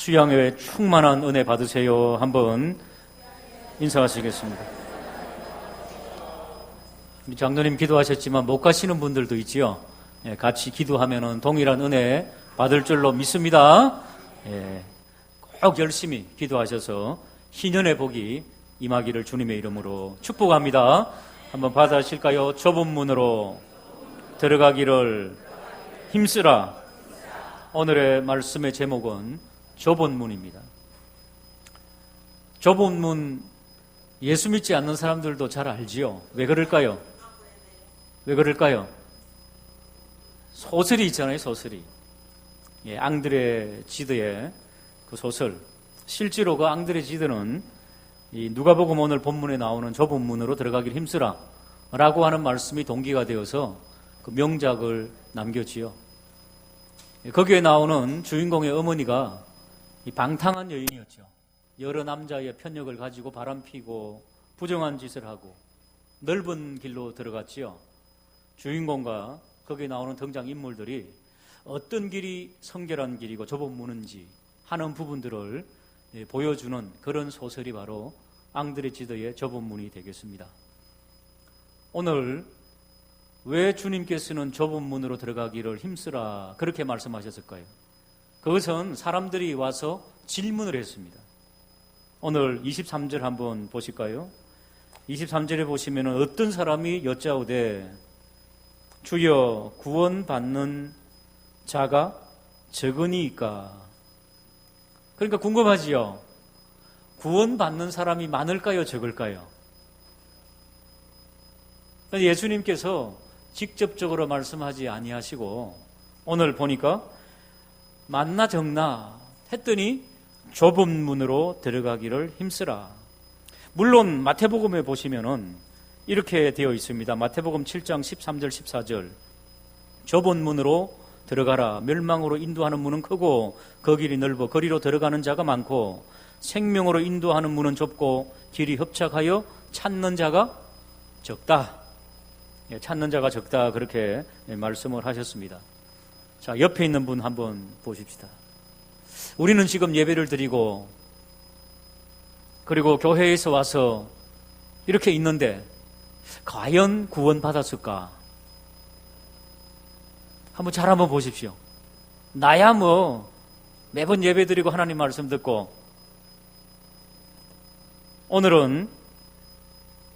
수양회 충만한 은혜 받으세요. 한번 인사하시겠습니다. 장로님 기도하셨지만 못 가시는 분들도 있지요. 같이 기도하면 동일한 은혜 받을 줄로 믿습니다. 꼭 열심히 기도하셔서 희년의 복이 임하기를 주님의 이름으로 축복합니다. 한번 받아실까요? 좁은 문으로 들어가기를 힘쓰라. 오늘의 말씀의 제목은 좁은 문입니다. 좁은 문, 예수 믿지 않는 사람들도 잘 알지요. 왜 그럴까요? 왜 그럴까요? 소설이 있잖아요, 소설이. 앙드레 지드의 그 소설. 실제로 그 앙드레 지드는 이 누가복음 오늘 본문에 나오는 좁은 문으로 들어가기를 힘쓰라 라고 하는 말씀이 동기가 되어서 그 명작을 남겼지요. 거기에 나오는 주인공의 어머니가 이 방탕한 여인이었죠. 여러 남자의 편력을 가지고 바람피고 부정한 짓을 하고 넓은 길로 들어갔지요. 주인공과 거기에 나오는 등장인물들이 어떤 길이 성결한 길이고 좁은 문인지 하는 부분들을 보여주는 그런 소설이 바로 앙드레 지드의 좁은 문이 되겠습니다. 오늘 왜 주님께서는 좁은 문으로 들어가기를 힘쓰라 그렇게 말씀하셨을까요? 그것은 사람들이 와서 질문을 했습니다. 오늘 23절 한번 보실까요? 23절에 보시면 어떤 사람이 여짜오되 주여 구원받는 자가 적으니까. 그러니까 궁금하지요. 구원받는 사람이 많을까요, 적을까요? 예수님께서 직접적으로 말씀하지 아니하시고 오늘 보니까 많나 적나 했더니 좁은 문으로 들어가기를 힘쓰라. 물론 마태복음에 보시면은 이렇게 되어 있습니다. 마태복음 7장 13절 14절 좁은 문으로 들어가라. 멸망으로 인도하는 문은 크고 그 길이 넓어 거리로 들어가는 자가 많고 생명으로 인도하는 문은 좁고 길이 협착하여 찾는 자가 적다. 찾는 자가 적다 그렇게 말씀을 하셨습니다. 자, 옆에 있는 분 한번 보십시다. 우리는 지금 예배를 드리고 그리고 교회에서 와서 이렇게 있는데 과연 구원받았을까? 잘 한번 보십시오. 나야 매번 예배 드리고 하나님 말씀 듣고 오늘은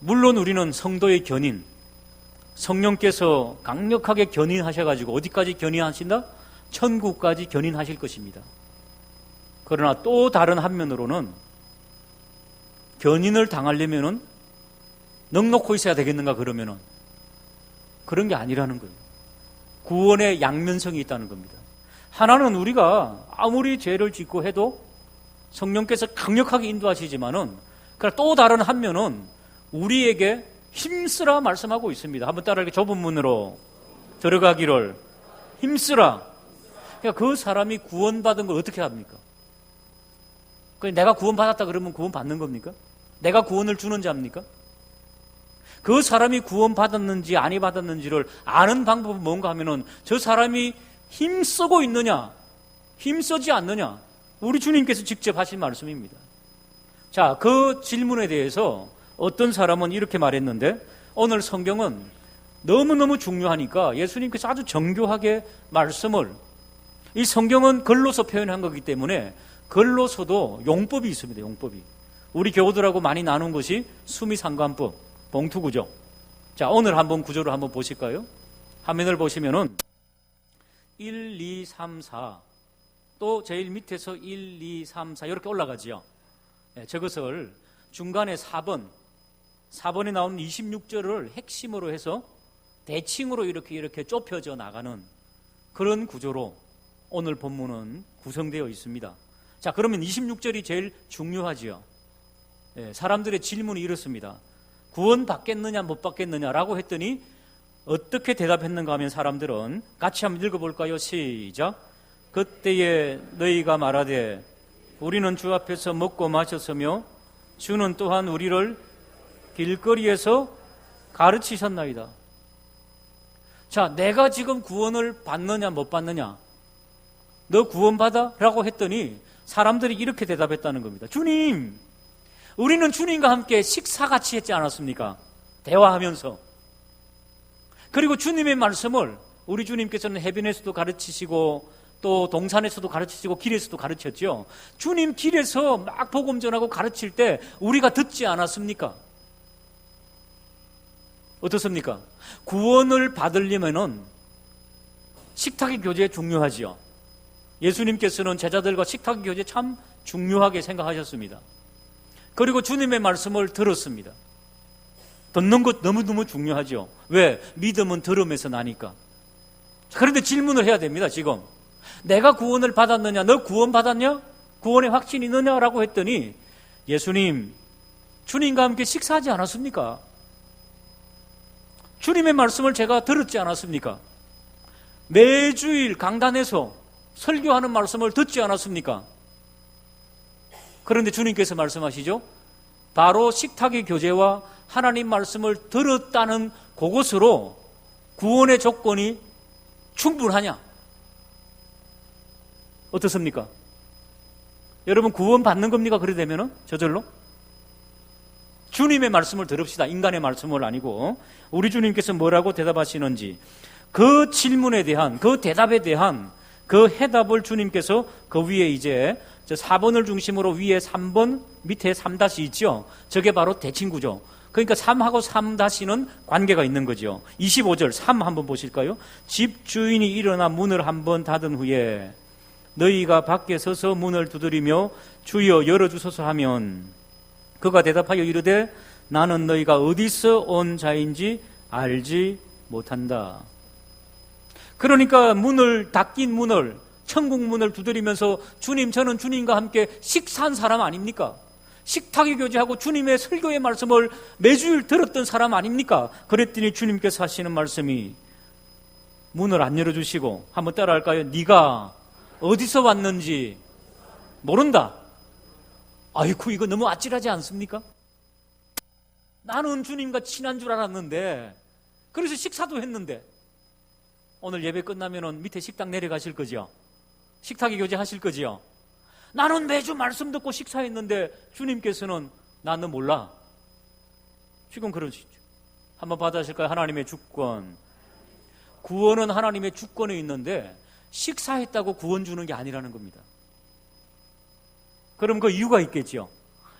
물론 우리는 성도의 견인, 성령께서 강력하게 견인하셔가지고 어디까지 견인하신다? 천국까지 견인하실 것입니다. 그러나 또 다른 한면으로는 견인을 당하려면은 넉넉히 있어야 되겠는가 그러면은 그런 게 아니라는 거예요. 구원의 양면성이 있다는 겁니다. 하나는 우리가 아무리 죄를 짓고 해도 성령께서 강력하게 인도하시지만은 또 다른 한면은 우리에게 힘쓰라 말씀하고 있습니다. 한번 따라하게 좁은 문으로 들어가기를 힘쓰라. 그러니까 그 사람이 구원받은 걸 어떻게 합니까? 내가 구원받았다 그러면 구원받는 겁니까? 내가 구원을 주는 자입니까? 그 사람이 구원받았는지 아니 받았는지를 아는 방법은 뭔가 하면은 저 사람이 힘쓰고 있느냐 힘쓰지 않느냐 우리 주님께서 직접 하신 말씀입니다. 자, 그 질문에 대해서 어떤 사람은 이렇게 말했는데 오늘 성경은 너무너무 중요하니까 예수님께서 아주 정교하게 말씀을 이 성경은 글로서 표현한 거기 때문에 글로서도 용법이 있습니다. 용법이. 우리 교우들하고 많이 나눈 것이 수미상관법, 봉투구조. 자, 오늘 한번 구조를 한번 보실까요? 화면을 보시면은 1, 2, 3, 4 또 제일 밑에서 1, 2, 3, 4 이렇게 올라가지요. 저것을 중간에 4번에 나오는 26절을 핵심으로 해서 대칭으로 이렇게 좁혀져 나가는 그런 구조로 오늘 본문은 구성되어 있습니다. 자, 그러면 26절이 제일 중요하지요. 사람들의 질문이 이렇습니다. 구원 받겠느냐 못 받겠느냐라고 했더니 어떻게 대답했는가 하면 사람들은 같이 한번 읽어볼까요? 시작. 그때에 너희가 말하되 우리는 주 앞에서 먹고 마셨으며 주는 또한 우리를 길거리에서 가르치셨나이다. 자, 내가 지금 구원을 받느냐 못 받느냐 너 구원받아? 라고 했더니 사람들이 이렇게 대답했다는 겁니다. 주님, 우리는 주님과 함께 식사같이 했지 않았습니까? 대화하면서. 그리고 주님의 말씀을 우리 주님께서는 해변에서도 가르치시고 또 동산에서도 가르치시고 길에서도 가르쳤죠. 주님 길에서 막 복음 전하고 가르칠 때 우리가 듣지 않았습니까? 어떻습니까? 구원을 받으려면은 식탁의 교제 중요하지요. 예수님께서는 제자들과 식탁의 교제 참 중요하게 생각하셨습니다. 그리고 주님의 말씀을 들었습니다. 듣는 것 너무너무 중요하죠. 왜? 믿음은 들음에서 나니까. 그런데 질문을 해야 됩니다. 지금 내가 구원을 받았느냐? 너 구원 받았냐? 구원의 확신이 있느냐라고 했더니 예수님, 주님과 함께 식사하지 않았습니까? 주님의 말씀을 제가 들었지 않았습니까? 매주일 강단에서 설교하는 말씀을 듣지 않았습니까? 그런데 주님께서 말씀하시죠. 바로 식탁의 교제와 하나님 말씀을 들었다는 그것으로 구원의 조건이 충분하냐? 어떻습니까? 여러분 구원 받는 겁니까? 그래 되면은 저절로? 주님의 말씀을 들읍시다. 인간의 말씀을 아니고. 우리 주님께서 뭐라고 대답하시는지 그 질문에 대한, 그 대답에 대한 그 해답을 주님께서 그 위에 이제 4번을 중심으로 위에 3번, 밑에 3다시 있죠. 저게 바로 대칭구죠. 그러니까 3하고 3다시는 관계가 있는 거죠. 25절 3 한번 보실까요? 집 주인이 일어나 문을 한번 닫은 후에 너희가 밖에 서서 문을 두드리며 주여 열어주소서 하면 그가 대답하여 이르되 나는 너희가 어디서 온 자인지 알지 못한다. 그러니까 문을 닫긴 문을, 천국 문을 두드리면서 주님, 저는 주님과 함께 식사한 사람 아닙니까? 식탁의 교제하고 주님의 설교의 말씀을 매주일 들었던 사람 아닙니까? 그랬더니 주님께서 하시는 말씀이 문을 안 열어주시고 한번 따라할까요? 네가 어디서 왔는지 모른다. 아이고 이거 너무 아찔하지 않습니까? 나는 주님과 친한 줄 알았는데, 그래서 식사도 했는데, 오늘 예배 끝나면은 밑에 식당 내려가실 거지요? 식탁의 교제 하실 거지요? 나는 매주 말씀 듣고 식사했는데 주님께서는 나는 몰라. 지금 그러시죠. 한번 받아실까요? 하나님의 주권. 구원은 하나님의 주권에 있는데 식사했다고 구원 주는 게 아니라는 겁니다. 그럼 그 이유가 있겠죠.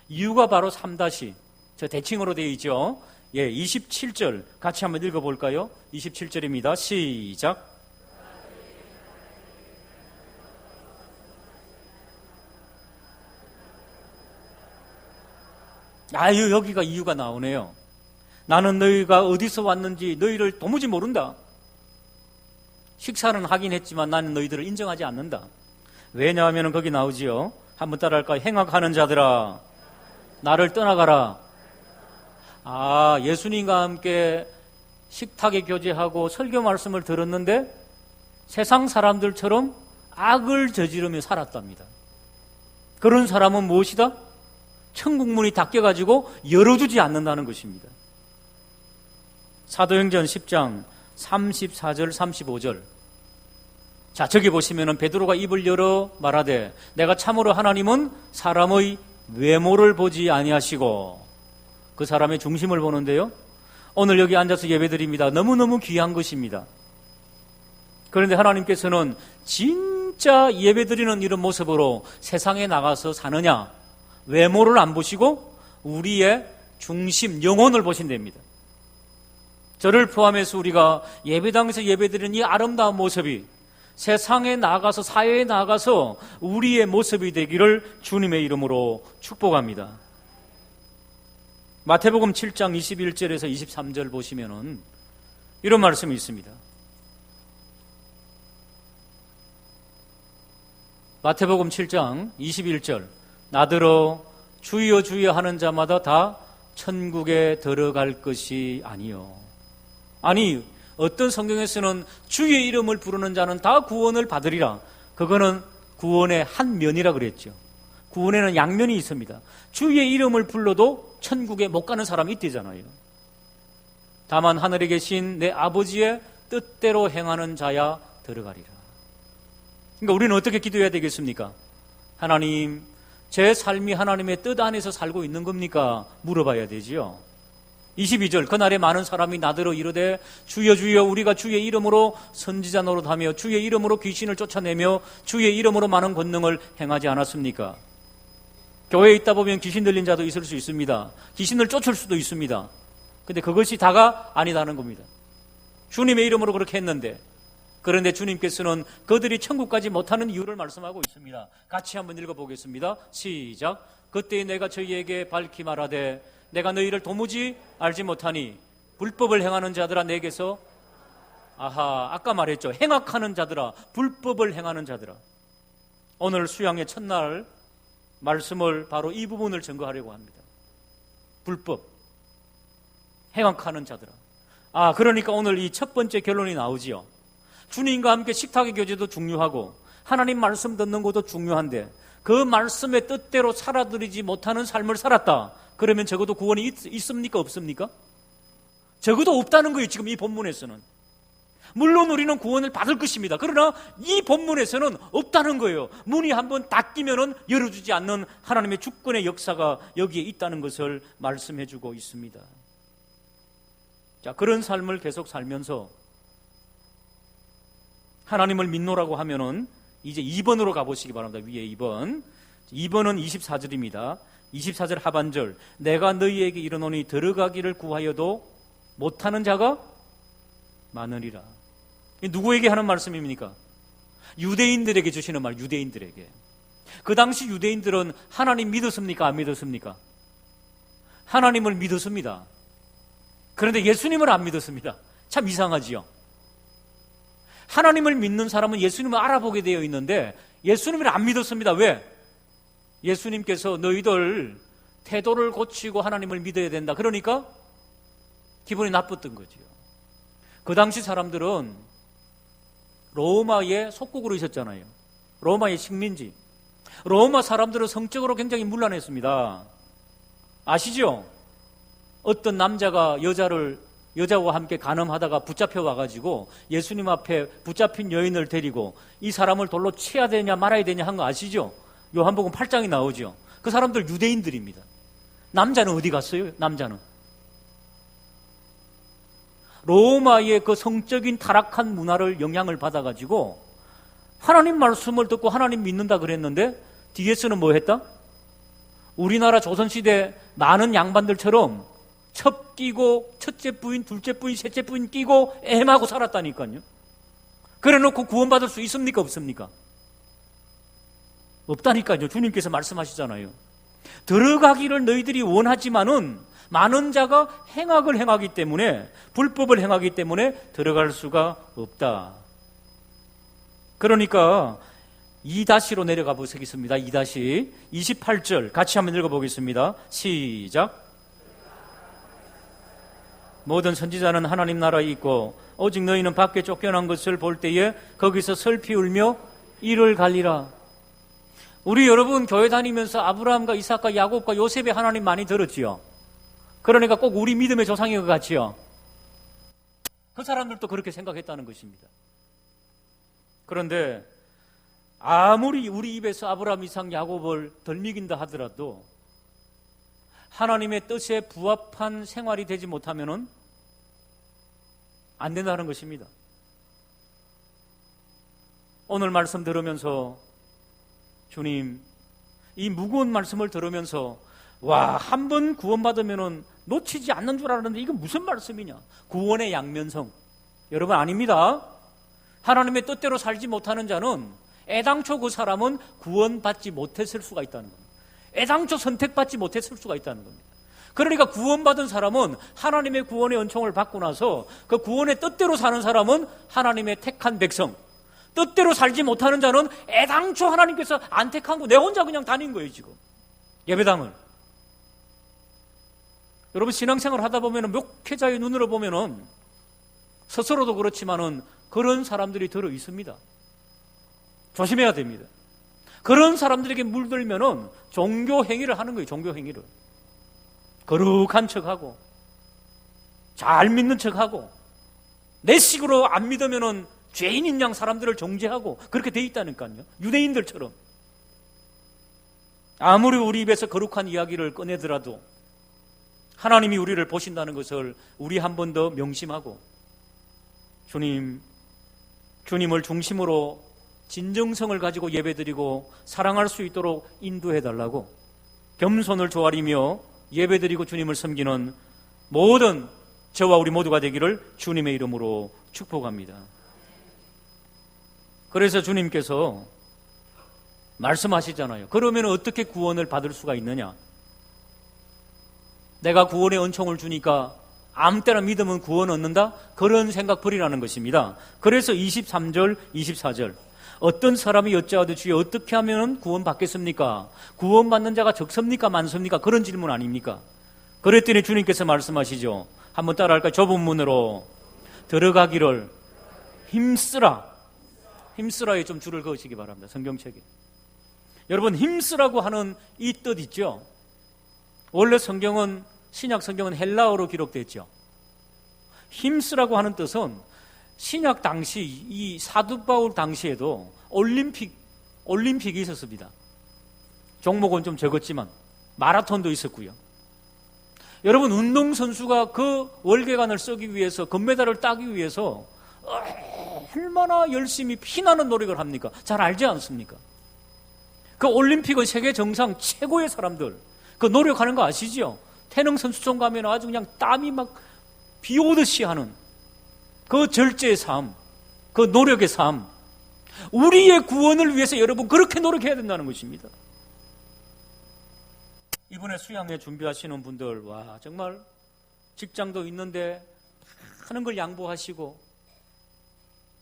이유가 바로 3다시 저 대칭으로 되어 있죠. 27절 같이 한번 읽어볼까요? 27절입니다. 시작. 여기가 이유가 나오네요. 나는 너희가 어디서 왔는지 너희를 도무지 모른다. 식사는 하긴 했지만 나는 너희들을 인정하지 않는다. 왜냐하면 거기 나오지요. 한번 따라할까요? 행악하는 자들아 나를 떠나가라. 예수님과 함께 식탁에 교제하고 설교 말씀을 들었는데 세상 사람들처럼 악을 저지르며 살았답니다. 그런 사람은 무엇이다? 천국 문이 닫혀가지고 열어주지 않는다는 것입니다. 사도행전 10장 34절 35절. 자, 저기 보시면은 베드로가 입을 열어 말하되 내가 참으로 하나님은 사람의 외모를 보지 아니하시고, 그 사람의 중심을 보는데요. 오늘 여기 앉아서 예배드립니다. 너무너무 귀한 것입니다. 그런데 하나님께서는 진짜 예배드리는 이런 모습으로 세상에 나가서 사느냐? 외모를 안 보시고 우리의 중심, 영혼을 보신답니다. 저를 포함해서 우리가 예배당에서 예배드리는 이 아름다운 모습이 세상에 나가서, 사회에 나가서 우리의 모습이 되기를 주님의 이름으로 축복합니다. 마태복음 7장 21절에서 23절 보시면은 이런 말씀이 있습니다. 마태복음 7장 21절. 나더러 주여 주여 하는 자마다 다 천국에 들어갈 것이 아니요. 아니, 어떤 성경에서는 주의 이름을 부르는 자는 다 구원을 받으리라. 그거는 구원의 한 면이라 그랬죠. 구원에는 양면이 있습니다. 주의 이름을 불러도 천국에 못 가는 사람이 있대잖아요. 다만 하늘에 계신 내 아버지의 뜻대로 행하는 자야 들어가리라. 그러니까 우리는 어떻게 기도해야 되겠습니까? 하나님, 제 삶이 하나님의 뜻 안에서 살고 있는 겁니까? 물어봐야 되지요. 22절, 그날에 많은 사람이 나더러 이르되 주여 주여 우리가 주의 이름으로 선지자 노릇하며 주의 이름으로 귀신을 쫓아내며 주의 이름으로 많은 권능을 행하지 않았습니까? 교회에 있다 보면 귀신 들린 자도 있을 수 있습니다. 귀신을 쫓을 수도 있습니다. 근데 그것이 다가 아니다는 겁니다. 주님의 이름으로 그렇게 했는데, 그런데 주님께서는 그들이 천국까지 못하는 이유를 말씀하고 있습니다. 같이 한번 읽어보겠습니다. 시작. 그때 내가 저희에게 밝히 말하되 내가 너희를 도무지 알지 못하니 불법을 행하는 자들아 내게서 아까 말했죠. 행악하는 자들아, 불법을 행하는 자들아. 오늘 수양의 첫날 말씀을 바로 이 부분을 증거하려고 합니다. 불법, 행악하는 자들아. 그러니까 오늘 이 첫 번째 결론이 나오지요. 주님과 함께 식탁의 교제도 중요하고 하나님 말씀 듣는 것도 중요한데 그 말씀의 뜻대로 살아들이지 못하는 삶을 살았다. 그러면 적어도 구원이 있습니까? 없습니까? 적어도 없다는 거예요. 지금 이 본문에서는. 물론 우리는 구원을 받을 것입니다. 그러나 이 본문에서는 없다는 거예요. 문이 한번 닫히면 열어주지 않는 하나님의 주권의 역사가 여기에 있다는 것을 말씀해 주고 있습니다. 자, 그런 삶을 계속 살면서 하나님을 믿노라고 하면은 이제 2번으로 가보시기 바랍니다. 위에 2번. 2번은 24절입니다. 24절 하반절. 내가 너희에게 이르노니 들어가기를 구하여도 못하는 자가 많으리라. 누구에게 하는 말씀입니까? 유대인들에게 주시는 말, 유대인들에게. 그 당시 유대인들은 하나님 믿었습니까? 안 믿었습니까? 하나님을 믿었습니다. 그런데 예수님을 안 믿었습니다. 참 이상하지요. 하나님을 믿는 사람은 예수님을 알아보게 되어 있는데 예수님을 안 믿었습니다. 왜? 예수님께서 너희들 태도를 고치고 하나님을 믿어야 된다. 그러니까 기분이 나빴던 거지요. 그 당시 사람들은 로마의 속국으로 있었잖아요. 로마의 식민지. 로마 사람들은 성적으로 굉장히 문란했습니다. 아시죠? 어떤 남자가 여자와 함께 간음하다가 붙잡혀 와가지고 예수님 앞에 붙잡힌 여인을 데리고 이 사람을 돌로 치야 되냐 말아야 되냐 한 거 아시죠? 요한복음 8장이 나오죠. 그 사람들 유대인들입니다. 남자는 어디 갔어요? 남자는 로마의 그 성적인 타락한 문화를 영향을 받아가지고 하나님 말씀을 듣고 하나님 믿는다 그랬는데 뒤에서는 뭐 했다? 우리나라 조선시대 많은 양반들처럼 첩 끼고 첫째 부인, 둘째 부인, 셋째 부인 끼고 애매하고 살았다니까요. 그래놓고 구원받을 수 있습니까? 없습니까? 없다니까요. 주님께서 말씀하시잖아요. 들어가기를 너희들이 원하지만은 많은 자가 행악을 행하기 때문에, 불법을 행하기 때문에 들어갈 수가 없다. 그러니까 2-로 내려가 보시겠습니다. 2-28절 같이 한번 읽어보겠습니다. 시작. 모든 선지자는 하나님 나라에 있고 오직 너희는 밖에 쫓겨난 것을 볼 때에 거기서 슬피 울며 이를 갈리라. 우리 여러분 교회 다니면서 아브라함과 이삭과 야곱과 요셉의 하나님 많이 들었지요. 그러니까 꼭 우리 믿음의 조상인 것 같지요. 그 사람들도 그렇게 생각했다는 것입니다. 그런데 아무리 우리 입에서 아브라함, 이삭, 야곱을 덜 믿긴다 하더라도 하나님의 뜻에 부합한 생활이 되지 못하면은 안 된다는 것입니다. 오늘 말씀 들으면서 주님, 이 무거운 말씀을 들으면서 한 번 구원받으면은 놓치지 않는 줄 알았는데 이건 무슨 말씀이냐? 구원의 양면성. 여러분 아닙니다. 하나님의 뜻대로 살지 못하는 자는 애당초 그 사람은 구원받지 못했을 수가 있다는 겁니다. 애당초 선택받지 못했을 수가 있다는 겁니다. 그러니까 구원받은 사람은 하나님의 구원의 은총을 받고 나서 그 구원의 뜻대로 사는 사람은 하나님의 택한 백성, 뜻대로 살지 못하는 자는 애당초 하나님께서 안 택한 거 내 혼자 그냥 다닌 거예요. 지금 예배당을. 여러분 신앙생활 하다 보면 목회자의 눈으로 보면은 스스로도 그렇지만은 그런 사람들이 들어 있습니다. 조심해야 됩니다. 그런 사람들에게 물들면은 종교 행위를 하는 거예요. 종교 행위를. 거룩한 척하고 잘 믿는 척하고 내 식으로 안 믿으면은 죄인인 양 사람들을 정죄하고 그렇게 돼 있다니까요. 유대인들처럼. 아무리 우리 입에서 거룩한 이야기를 꺼내더라도 하나님이 우리를 보신다는 것을 우리 한 번 더 명심하고 주님을 중심으로 진정성을 가지고 예배드리고 사랑할 수 있도록 인도해달라고 겸손을 조아리며 예배드리고 주님을 섬기는 모든 저와 우리 모두가 되기를 주님의 이름으로 축복합니다. 그래서 주님께서 말씀하시잖아요. 그러면 어떻게 구원을 받을 수가 있느냐? 내가 구원의 은총을 주니까 아무 때나 믿으면 구원 얻는다? 그런 생각 버리라는 것입니다. 그래서 23절, 24절 어떤 사람이 여짜오되 주여 어떻게 하면 구원 받겠습니까? 구원 받는 자가 적습니까? 많습니까? 그런 질문 아닙니까? 그랬더니 주님께서 말씀하시죠. 한번 따라할까요? 좁은 문으로 들어가기를 힘쓰라. 힘쓰라에 좀 줄을 그으시기 바랍니다. 성경책에. 여러분, 힘쓰라고 하는 이 뜻 있죠? 원래 성경은, 신약 성경은 헬라어로 기록됐죠. 힘쓰라고 하는 뜻은 신약 당시, 이 사도 바울 당시에도 올림픽이 있었습니다. 종목은 좀 적었지만 마라톤도 있었고요. 여러분, 운동선수가 그 월계관을 쓰기 위해서, 금메달을 따기 위해서 얼마나 열심히 피나는 노력을 합니까? 잘 알지 않습니까? 그 올림픽은 세계 정상 최고의 사람들, 그 노력하는 거 아시죠? 태능 선수촌 가면 아주 그냥 땀이 막 비 오듯이 하는 그 절제의 삶, 그 노력의 삶, 우리의 구원을 위해서 여러분 그렇게 노력해야 된다는 것입니다. 이번에 수양회 준비하시는 분들, 와, 정말 직장도 있는데 하는 걸 양보하시고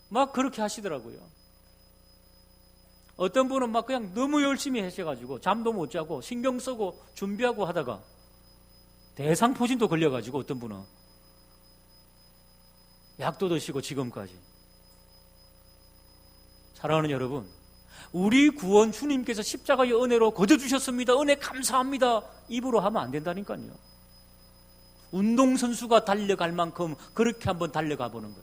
막 그렇게 하시더라고요. 어떤 분은 막 그냥 너무 열심히 하셔가지고 잠도 못 자고 신경 쓰고 준비하고 하다가 대상포진도 걸려가지고 어떤 분은 약도 드시고 지금까지. 사랑하는 여러분, 우리 구원 주님께서 십자가의 은혜로 거둬주셨습니다. 은혜 감사합니다. 입으로 하면 안 된다니까요. 운동선수가 달려갈 만큼 그렇게 한번 달려가 보는 것.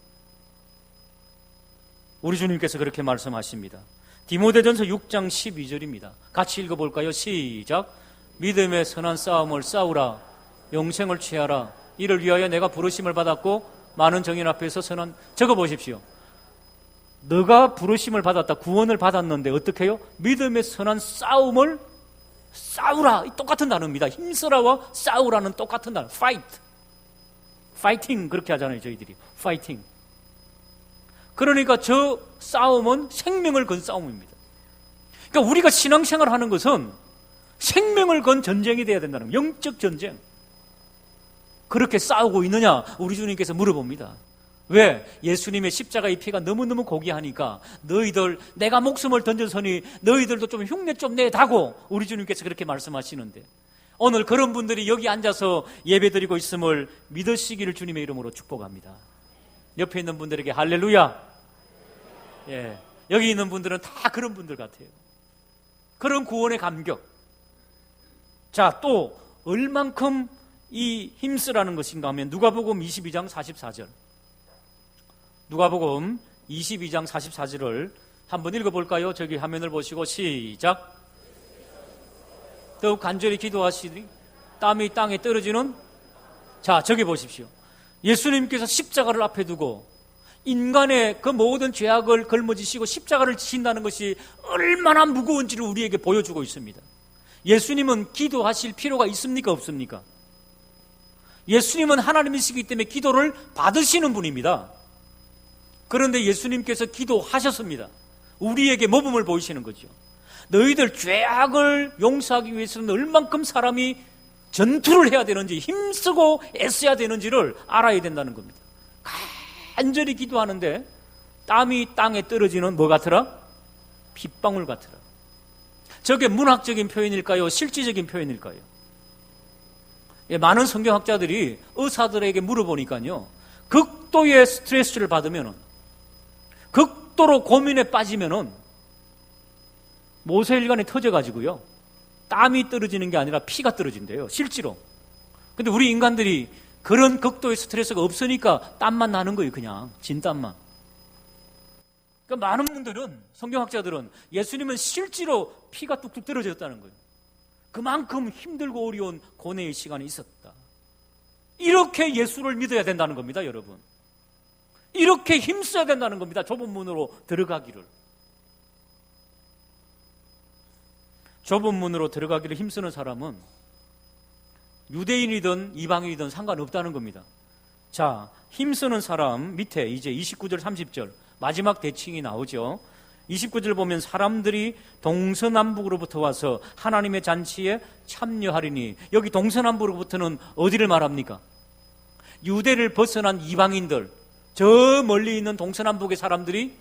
우리 주님께서 그렇게 말씀하십니다. 디모데전서 6장 12절입니다. 같이 읽어볼까요? 시작. 믿음의 선한 싸움을 싸우라. 영생을 취하라. 이를 위하여 내가 부르심을 받았고 많은 정인 앞에서 선한, 적어보십시오. 너가 부르심을 받았다, 구원을 받았는데 어떻게 해요? 믿음의 선한 싸움을 싸우라. 똑같은 단어입니다. 힘쓰라와 싸우라는 똑같은 단어. fight. fighting 그렇게 하잖아요, 저희들이. fighting. 그러니까 저 싸움은 생명을 건 싸움입니다. 그러니까 우리가 신앙생활 하는 것은 생명을 건 전쟁이 돼야 된다는 거예요. 영적 전쟁. 그렇게 싸우고 있느냐? 우리 주님께서 물어봅니다. 왜? 예수님의 십자가의 피가 너무너무 고귀하니까 너희들 내가 목숨을 던졌으니 너희들도 좀 흉내 좀 내다고 우리 주님께서 그렇게 말씀하시는데 오늘 그런 분들이 여기 앉아서 예배드리고 있음을 믿으시기를 주님의 이름으로 축복합니다. 옆에 있는 분들에게 할렐루야. 예, 여기 있는 분들은 다 그런 분들 같아요. 그런 구원의 감격. 자, 또 얼만큼 이 힘쓰라는 것인가 하면 누가복음 22장 44절. 누가복음 22장 44절을 한번 읽어볼까요? 저기 화면을 보시고 시작. 더욱 간절히 기도하시니 땀이 땅에 떨어지는. 자, 저기 보십시오. 예수님께서 십자가를 앞에 두고 인간의 그 모든 죄악을 걸머지시고 십자가를 지신다는 것이 얼마나 무거운지를 우리에게 보여주고 있습니다. 예수님은 기도하실 필요가 있습니까? 없습니까? 예수님은 하나님이시기 때문에 기도를 받으시는 분입니다. 그런데 예수님께서 기도하셨습니다. 우리에게 모범을 보이시는 거죠. 너희들 죄악을 용서하기 위해서는 얼만큼 사람이 전투를 해야 되는지 힘쓰고 애써야 되는지를 알아야 된다는 겁니다. 간절히 기도하는데 땀이 땅에 떨어지는 뭐 같으라? 빗방울 같으라. 저게 문학적인 표현일까요? 실질적인 표현일까요? 예, 많은 성경학자들이 의사들에게 물어보니까요, 극도의 스트레스를 받으면은, 극도로 고민에 빠지면은 모세혈관이 터져가지고요 땀이 떨어지는 게 아니라 피가 떨어진대요, 실제로. 근데 우리 인간들이 그런 극도의 스트레스가 없으니까 땀만 나는 거예요. 그냥 진땀만. 그러니까 많은 분들은, 성경학자들은 예수님은 실제로 피가 뚝뚝 떨어졌다는 거예요. 그만큼 힘들고 어려운 고뇌의 시간이 있었다. 이렇게 예수를 믿어야 된다는 겁니다, 여러분. 이렇게 힘써야 된다는 겁니다. 좁은 문으로 들어가기를. 좁은 문으로 들어가기를 힘쓰는 사람은 유대인이든 이방인이든 상관없다는 겁니다. 자, 힘쓰는 사람 밑에 이제 29절 30절 마지막 대칭이 나오죠. 29절 보면 사람들이 동서남북으로부터 와서 하나님의 잔치에 참여하리니, 여기 동서남북으로부터는 어디를 말합니까? 유대를 벗어난 이방인들, 저 멀리 있는 동서남북의 사람들이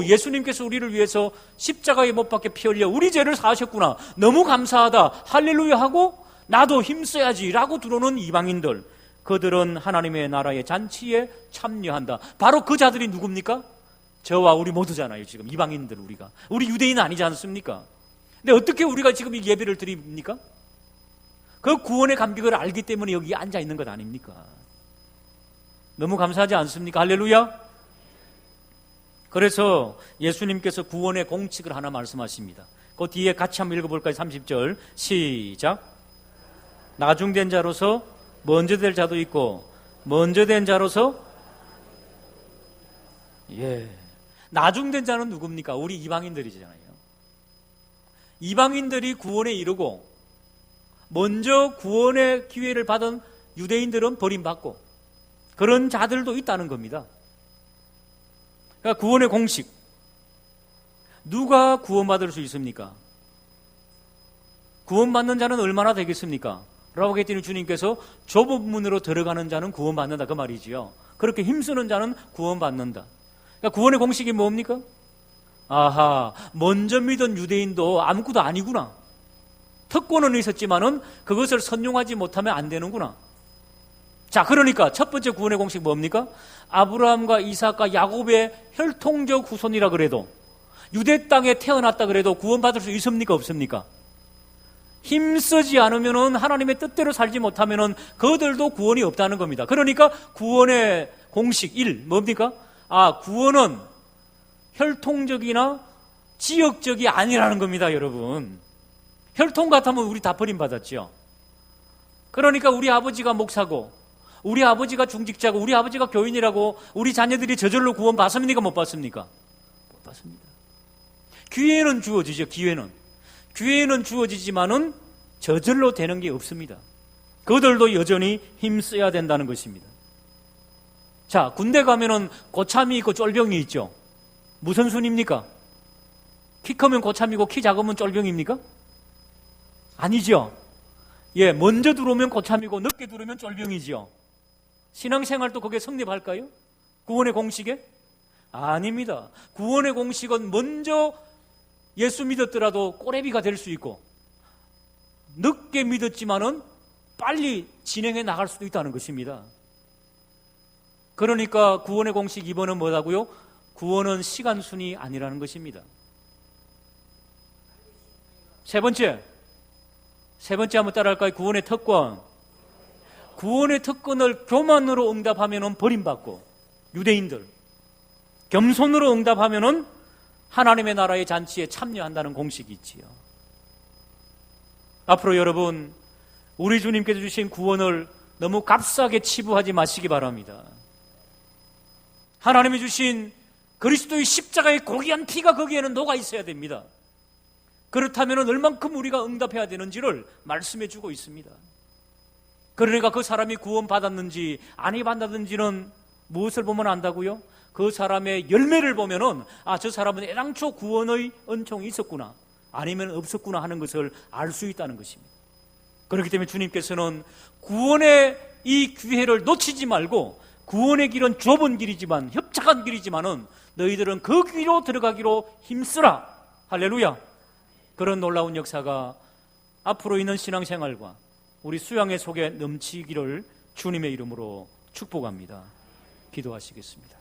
예수님께서 우리를 위해서 십자가에 못 박혀 피 흘려 우리 죄를 사하셨구나, 너무 감사하다, 할렐루야 하고 나도 힘써야지 라고 들어오는 이방인들, 그들은 하나님의 나라의 잔치에 참여한다. 바로 그 자들이 누굽니까? 저와 우리 모두잖아요. 지금 이방인들, 우리 유대인 아니지 않습니까? 근데 어떻게 우리가 지금 이 예배를 드립니까? 그 구원의 감격을 알기 때문에 여기 앉아 있는 것 아닙니까? 너무 감사하지 않습니까? 할렐루야. 그래서 예수님께서 구원의 공칙을 하나 말씀하십니다. 그 뒤에 같이 한번 읽어볼까요? 30절 시작. 나중된 자로서 먼저 될 자도 있고 먼저 된 자로서 나중된 자는 누굽니까? 우리 이방인들이잖아요. 이방인들이 구원에 이르고 먼저 구원의 기회를 받은 유대인들은 버림받고 그런 자들도 있다는 겁니다. 그러니까 구원의 공식, 누가 구원받을 수 있습니까? 구원받는 자는 얼마나 되겠습니까? 라고 했더니 주님께서 좁은 문으로 들어가는 자는 구원받는다, 그 말이지요. 그렇게 힘쓰는 자는 구원받는다. 그러니까 구원의 공식이 뭡니까? 먼저 믿은 유대인도 아무것도 아니구나. 특권은 있었지만은 그것을 선용하지 못하면 안 되는구나. 자, 그러니까 첫 번째 구원의 공식 뭡니까? 아브라함과 이삭과 야곱의 혈통적 후손이라 그래도, 유대 땅에 태어났다 그래도 구원받을 수 있습니까? 없습니까? 힘쓰지 않으면은, 하나님의 뜻대로 살지 못하면은 그들도 구원이 없다는 겁니다. 그러니까 구원의 공식 1, 뭡니까? 구원은 혈통적이나 지역적이 아니라는 겁니다, 여러분. 혈통 같으면 우리 다 버림받았죠. 그러니까 우리 아버지가 목사고, 우리 아버지가 중직자고, 우리 아버지가 교인이라고 우리 자녀들이 저절로 구원 받습니까? 못 받습니까? 못 받습니다. 기회는 주어지죠. 기회는 주어지지만은 저절로 되는 게 없습니다. 그들도 여전히 힘써야 된다는 것입니다. 자, 군대 가면은 고참이 있고 쫄병이 있죠. 무슨 순입니까? 키 크면 고참이고 키 작으면 쫄병입니까? 아니죠. 먼저 들어오면 고참이고 늦게 들어오면 쫄병이지요. 신앙생활도 그게 성립할까요? 구원의 공식에? 아닙니다. 구원의 공식은 먼저 예수 믿었더라도 꼬레비가 될 수 있고, 늦게 믿었지만은 빨리 진행해 나갈 수도 있다는 것입니다. 그러니까 구원의 공식 2번은 뭐라고요? 구원은 시간순이 아니라는 것입니다. 세 번째 한번 따라할까요? 구원의 특권. 구원의 특권을 교만으로 응답하면은 버림받고, 유대인들 겸손으로 응답하면은 하나님의 나라의 잔치에 참여한다는 공식이 있지요. 앞으로 여러분, 우리 주님께서 주신 구원을 너무 값싸게 치부하지 마시기 바랍니다. 하나님이 주신 그리스도의 십자가의 고귀한 피가 거기에는 녹아 있어야 됩니다. 그렇다면 얼만큼 우리가 응답해야 되는지를 말씀해 주고 있습니다. 그러니까 그 사람이 구원받았는지 안 받았는지는 무엇을 보면 안다고요? 그 사람의 열매를 보면은 저 사람은 애당초 구원의 은총이 있었구나, 아니면 없었구나 하는 것을 알 수 있다는 것입니다. 그렇기 때문에 주님께서는 구원의 이 기회를 놓치지 말고, 구원의 길은 좁은 길이지만, 협착한 길이지만은 너희들은 그 길로 들어가기로 힘쓰라. 할렐루야. 그런 놀라운 역사가 앞으로 있는 신앙생활과 우리 수양의 속에 넘치기를 주님의 이름으로 축복합니다. 기도하시겠습니다.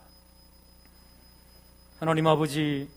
하나님 아버지,